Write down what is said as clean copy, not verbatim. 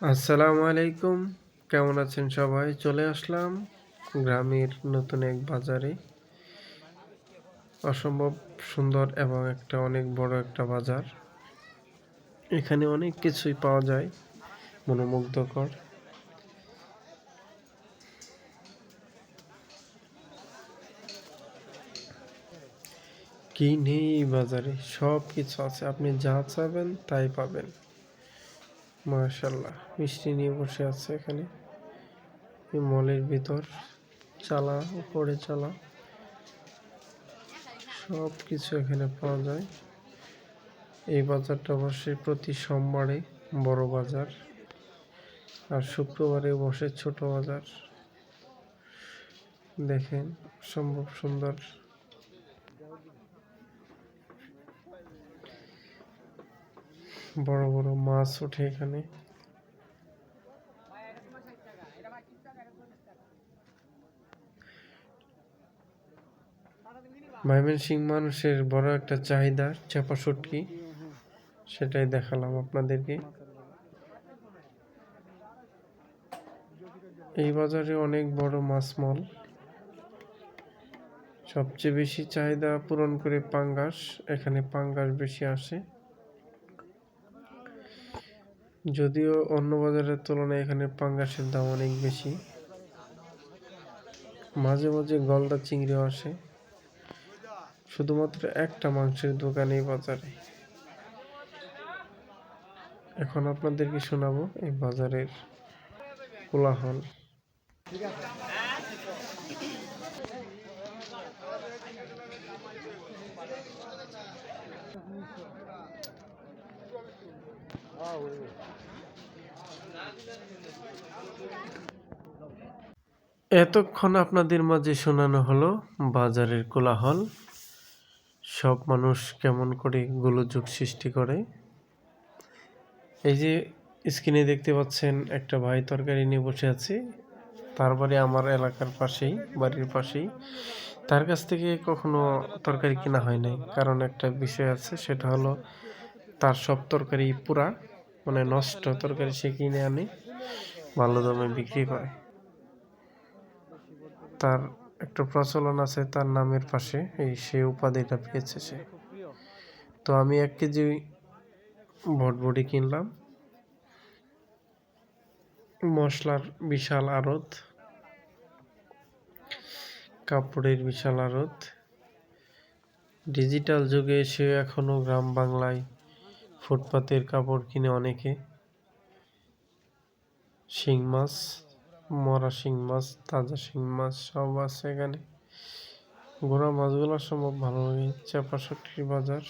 আসসালামু আলাইকুম। কেমন আছেন সবাই? চলে আসলাম গ্রামের নতুন এক বাজারে। অসম্ভব সুন্দর এবং অনেক বড় একটা বাজার। এখানে অনেক কিছুই পাওয়া যায় মনোমুগ্ধকর। কি নেই এই বাজারে? সব কিছু আছে। আপনি যা চাবেন তাই পাবেন। মাশাআল্লাহ, মিষ্টি নিয়ে বসে আছে এখানে। এই মলের ভিতর চালা, উপরে চালা, সব কিছু এখানে পাওয়া যায়। এই বাজারটা বসে প্রতি সোমবারে, বড় বাজার, আর শুক্রবারে বসে ছোট বাজার। দেখেন, অসম্ভব সুন্দর। বড় বড় মাছ ওঠে এখানে। ময়মনসিংহ মানুষের বড় একটা চাহিদা চাপা শুটকি, সেটাই দেখালাম আপনাদেরকে। এই বাজারে অনেক বড় মাছ মল। সবচেয়ে বেশি চাহিদা পূরণ করে পাঙ্গাস। এখানে পাঙ্গাস বেশি আসে, যদিও অন্য বাজারের তুলনায় এখানে পাঙ্গাসের দাম অনেক বেশি। মাঝে মাঝে গলদা চিংড়িও আসে। শুধুমাত্র একটা মাংসের দোকান এই বাজারে। এখন আপনাদেরকে শোনাবো এই বাজারের কোলাহল। এতক্ষণ আপনাদের মাঝে শোনানো হলো বাজারের কোলাহল। সব মানুষ কেমন করে গোলযোগ সৃষ্টি করে। এই যে স্ক্রিনে দেখতে পাচ্ছেন, একটা ভাই তরকারি নিয়ে বসে আছে। তার বাড়ি আমার এলাকার পাশেই, বাড়ির পাশেই। তার কাছ থেকে কখনো তরকারি কেনা হয় নাই, কারণ একটা বিষয় আছে, সেটা হলো তার সব তরকারি পুরা, মানে নষ্ট তরকারি সে কিনে আনে, ভালো দামে বিক্রি করে। তার একটা প্রচলন আছে, তার নামের পাশে সে উপাধিটা পেয়েছে সে। তো আমি 1 কেজি ভটভটি কিনলাম। মশলার বিশাল আড়ত, কাপড়ের বিশাল আড়ত। ডিজিটাল যুগে এসে এখনো গ্রাম বাংলায় ফুটপাতের কাপড় কিনে অনেকে। শিং মাছ, মরা শিং মাছ, তাজা শিং মাছ সব আছে এখানে। গোড়া মাছগুলো সম্ভব ভালো লাগে। চাপা শুটকির বাজার।